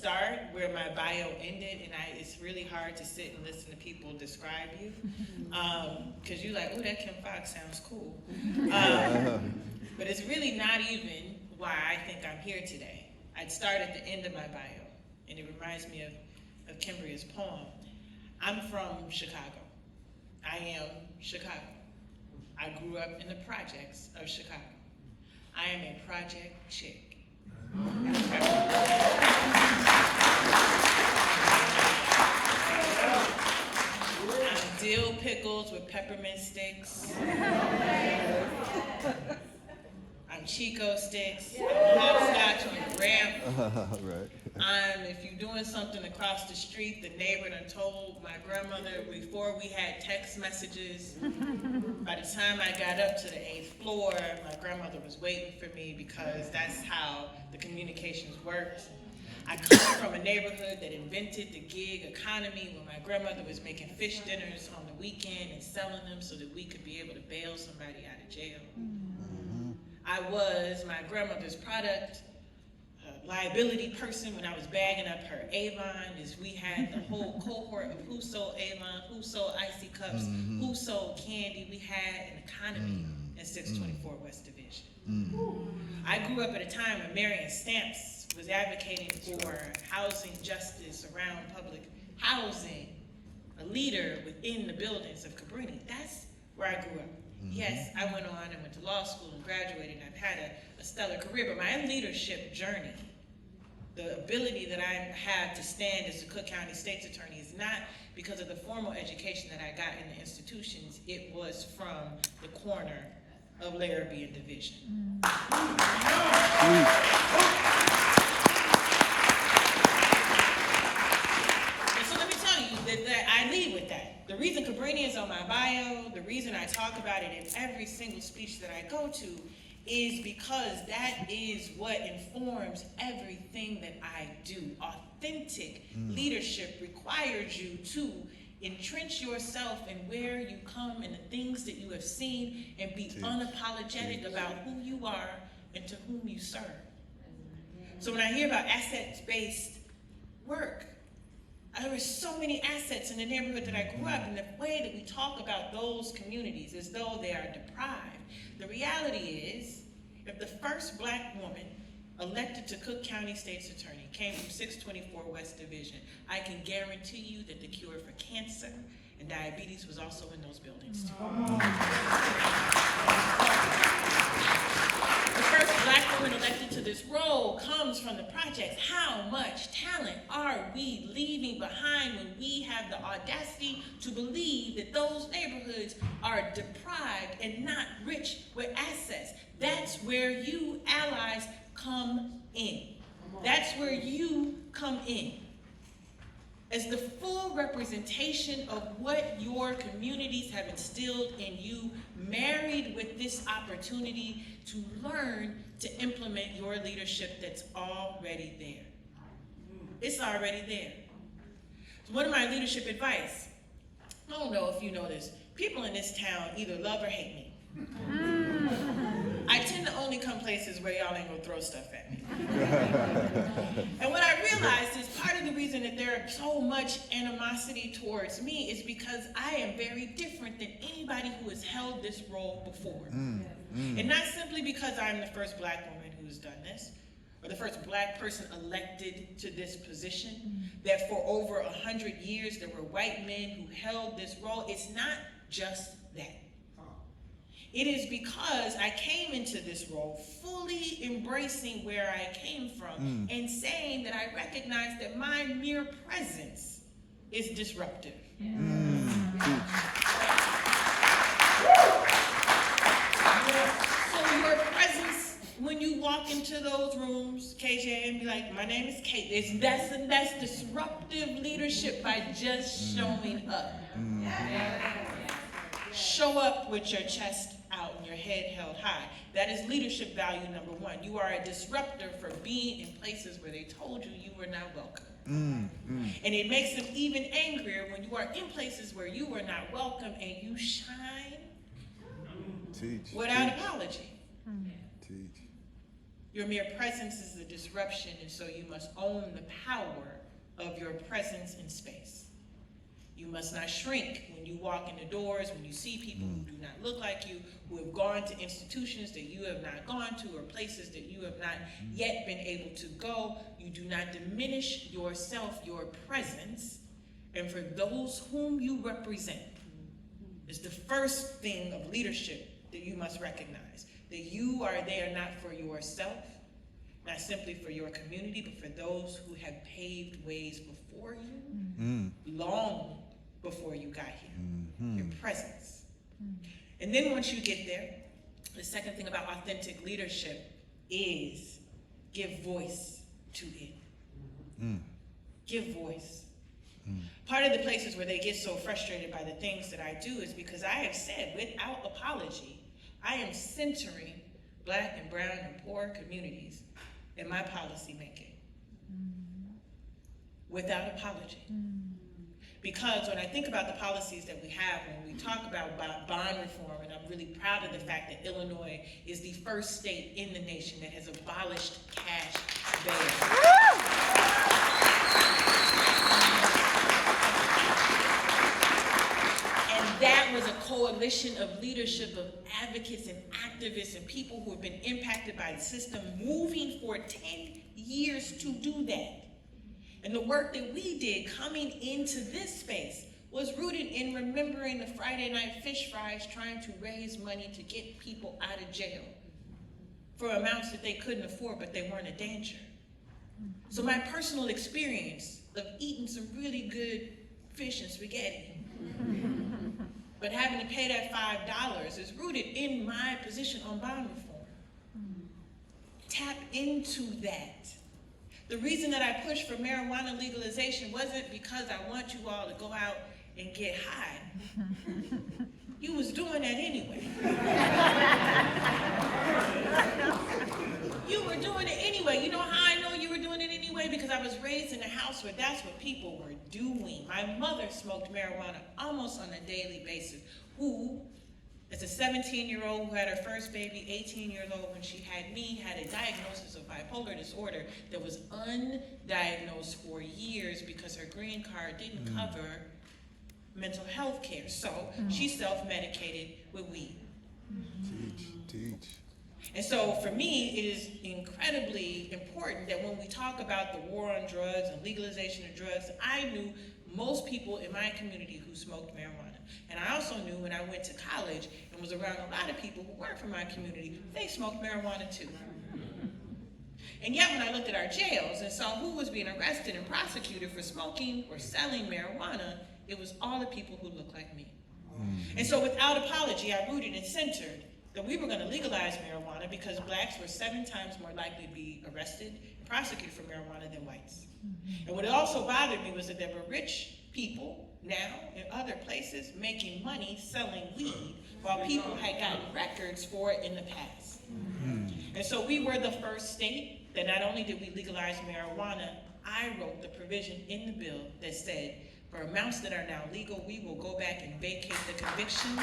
Start where my bio ended, and it's really hard to sit and listen to people describe you, because you're like, oh, that Kim Fox sounds cool. But it's really not even why I think I'm here today. I'd start at the end of my bio, and it reminds me of Kimbria's poem. I'm from Chicago. I am Chicago. I grew up in the projects of Chicago. I am a project chick. I'm dill pickles with peppermint sticks. I'm Chico sticks. I'm hopscotch on the ramp. Right. If you're doing something across the street, the neighbor done told my grandmother before we had text messages. By the time I got up to the 8th floor, my grandmother was waiting for me because that's how the communications worked. I come from a neighborhood that invented the gig economy when my grandmother was making fish dinners on the weekend and selling them so that we could be able to bail somebody out of jail. I was my grandmother's product liability person when I was bagging up her Avon. Is we had the whole cohort of who sold Avon, who sold icy cups, who sold candy. We had an economy in 624 West Division. I grew up at a time when Marion Stamps was advocating for housing justice around public housing, a leader within the buildings of Cabrini. That's where I grew up. Yes, I went on and went to law school and graduated, and I've had a stellar career, but my leadership journey, the ability that I have to stand as a Cook County State's Attorney, is not because of the formal education that I got in the institutions. It was from the corner of Larrabee and Division. So let me tell you that I lead with that. The reason Cabrini is on my bio, the reason I talk about it in every single speech that I go to, is because that is what informs everything that I do. Authentic leadership requires you to entrench yourself in where you come and the things that you have seen, and be unapologetic about who you are and to whom you serve. So when I hear about assets-based work, there are so many assets in the neighborhood that I grew up in. The way that we talk about those communities as though they are deprived. The reality is, if the first black woman elected to Cook County State's Attorney came from 624 West Division, I can guarantee you that the cure for cancer and diabetes was also in those buildings too. The first black woman elected to this role comes from the projects. How much talent are we leaving behind when we have the audacity to believe that those neighborhoods are deprived and not rich with assets? That's where you allies come in. That's where you come in. As the full representation of what your communities have instilled in you, married with this opportunity to learn to implement your leadership that's already there. It's already there. So what are my leadership advice? I don't know if you know this. People in this town either love or hate me. I tend to only come places where y'all ain't gonna throw stuff at me. And what I realized is part of the reason that there is so much animosity towards me is because I am very different than anybody who has held this role before. And not simply because I'm the first black woman who's done this, or the first black person elected to this position, that for over 100 years there were white men who held this role. It's not just that. It is because I came into this role fully embracing where I came from and saying that I recognize that my mere presence is disruptive. So your presence, when you walk into those rooms, KJ, and be like, my name is Kate, that's disruptive leadership by just showing up. Show up with your chest out and your head held high. That is leadership value number one. You are a disruptor for being in places where they told you you were not welcome. And it makes them even angrier when you are in places where you were not welcome and you shine without apology. Your mere presence is the disruption, and so you must own the power of your presence in space. You must not shrink when you walk in the doors, when you see people who do not look like you, who have gone to institutions that you have not gone to, or places that you have not yet been able to go. You do not diminish yourself, your presence, and for those whom you represent. Is the first thing of leadership that you must recognize. That you are there not for yourself, not simply for your community, but for those who have paved ways before you, long before you got here, your presence. And then once you get there, the second thing about authentic leadership is give voice to it. Give voice. Part of the places where they get so frustrated by the things that I do is because I have said, without apology, I am centering Black and brown and poor communities in my policy making. Without apology. Because when I think about the policies that we have, when we talk about bond reform, and I'm really proud of the fact that Illinois is the first state in the nation that has abolished cash bail. And that was a coalition of leadership, of advocates and activists and people who have been impacted by the system, moving for 10 years to do that. And the work that we did coming into this space was rooted in remembering the Friday night fish fries trying to raise money to get people out of jail for amounts that they couldn't afford, but they weren't a danger. So my personal experience of eating some really good fish and spaghetti, but having to pay that $5 is rooted in my position on bond reform. Tap into that. The reason that I pushed for marijuana legalization wasn't because I want you all to go out and get high. You was doing that anyway. You were doing it anyway. You know how I know you were doing it anyway? Because I was raised in a house where that's what people were doing. My mother smoked marijuana almost on a daily basis. Who, as a 17-year-old who had her first baby, 18 years old when she had me, had a diagnosis of bipolar disorder that was undiagnosed for years because her green card didn't cover mental health care. So she self-medicated with weed. Teach. And so for me, it is incredibly important that when we talk about the war on drugs and legalization of drugs, I knew most people in my community who smoked marijuana. And I also knew when I went to college and was around a lot of people who weren't from my community, they smoked marijuana too. And yet when I looked at our jails and saw who was being arrested and prosecuted for smoking or selling marijuana, it was all the people who looked like me. And so without apology, I rooted and centered that we were going to legalize marijuana because Blacks were 7 times more likely to be arrested and prosecuted for marijuana than whites. And what also bothered me was that there were rich people now in other places making money selling weed while people had gotten records for it in the past. And so we were the first state that not only did we legalize marijuana, I wrote the provision in the bill that said, for amounts that are now legal, we will go back and vacate the convictions.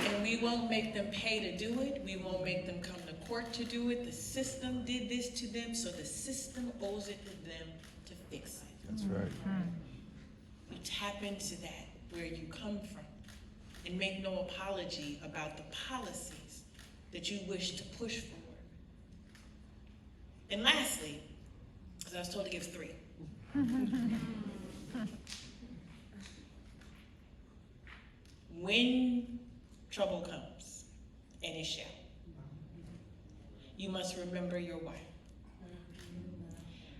And we won't make them pay to do it. We won't make them come to court to do it. The system did this to them, so the system owes it to them to fix it. That's right. You tap into that, where you come from, and make no apology about the policies that you wish to push forward. And lastly, because I was told to give 3. When trouble comes, and it shall, you must remember your why.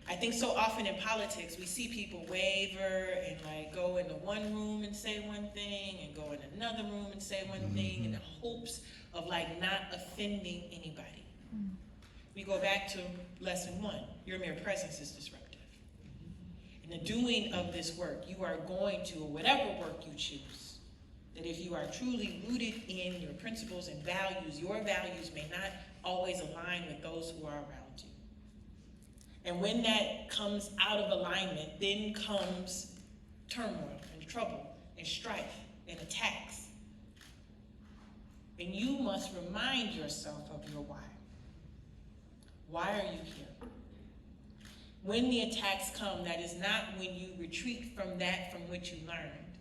I think so often in politics, we see people waver and like go into one room and say one thing and go in another room and say one thing in the hopes of like not offending anybody. We go back to lesson 1. Your mere presence is disruptive. In the doing of this work, you are going to, or whatever work you choose, that if you are truly rooted in your principles and values, your values may not always align with those who are around you. And when that comes out of alignment, then comes turmoil and trouble and strife and attacks. And you must remind yourself of your why. Why are you here? When the attacks come, that is not when you retreat from that from which you learned.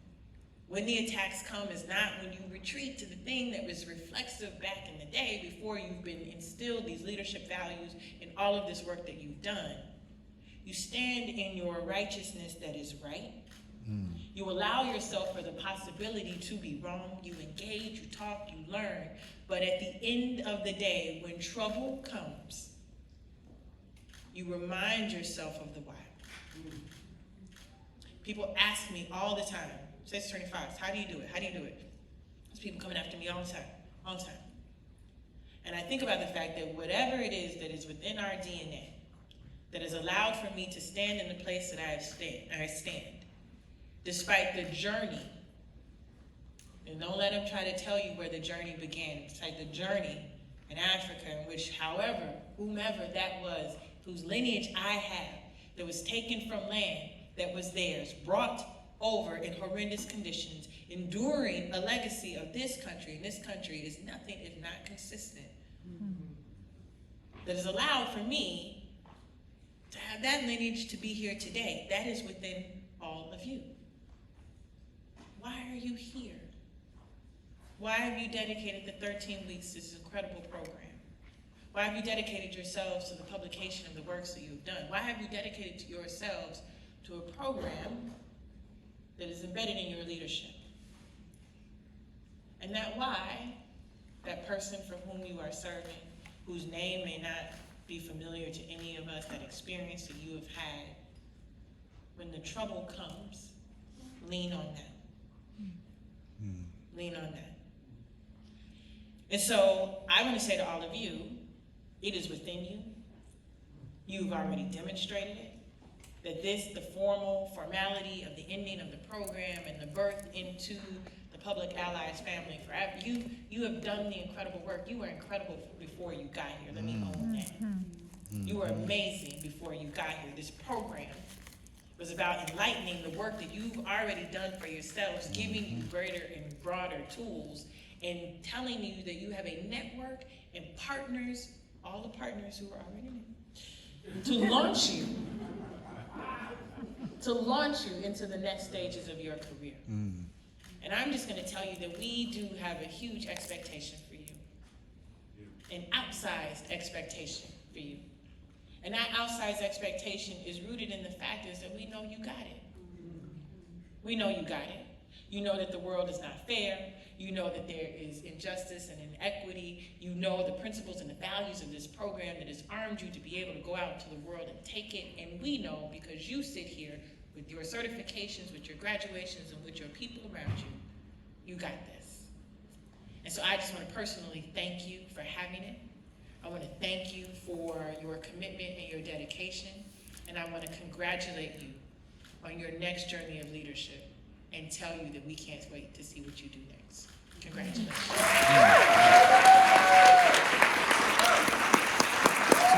When the attacks come is not when you retreat to the thing that was reflexive back in the day before you've been instilled these leadership values and all of this work that you've done. You stand in your righteousness that is right. You allow yourself for the possibility to be wrong. You engage, you talk, you learn. But at the end of the day, when trouble comes, you remind yourself of the why. People ask me all the time, says 25, how do you do it? How do you do it? There's people coming after me all the time. And I think about the fact that whatever it is that is within our DNA that has allowed for me to stand in the place that I stand, despite the journey, and don't let them try to tell you where the journey began. It's like the journey in Africa in which, however, whomever that was, whose lineage I have, that was taken from land that was theirs, brought over in horrendous conditions, enduring a legacy of this country, and this country is nothing if not consistent. That has allowed for me to have that lineage to be here today. That is within all of you. Why are you here? Why have you dedicated the 13 weeks to this incredible program? Why have you dedicated yourselves to the publication of the works that you've done? Why have you dedicated yourselves to a program that is embedded in your leadership? And that why, that person for whom you are serving, whose name may not be familiar to any of us, that experience that you have had, when the trouble comes, lean on that. Lean on that. And so I want to say to all of you, it is within you. You've already demonstrated it. That the formality of the ending of the program and the birth into the Public Allies family forever, you have done the incredible work. You were incredible before you got here. Let me own that. You were amazing before you got here. This program was about enlightening the work that you've already done for yourselves, giving you greater and broader tools, and telling you that you have a network and partners, all the partners who are already in, to launch you into the next stages of your career. And I'm just going to tell you that we do have a huge expectation for you, an outsized expectation for you. And that outsized expectation is rooted in the fact is that we know you got it. We know you got it. You know that the world is not fair. You know that there is injustice and inequity. You know the principles and the values of this program that has armed you to be able to go out into the world and take it. And we know because you sit here with your certifications, with your graduations, and with your people around you, you got this. And so I just want to personally thank you for having it. I want to thank you for your commitment and your dedication. And I want to congratulate you on your next journey of leadership and tell you that we can't wait to see what you do next. Congratulations.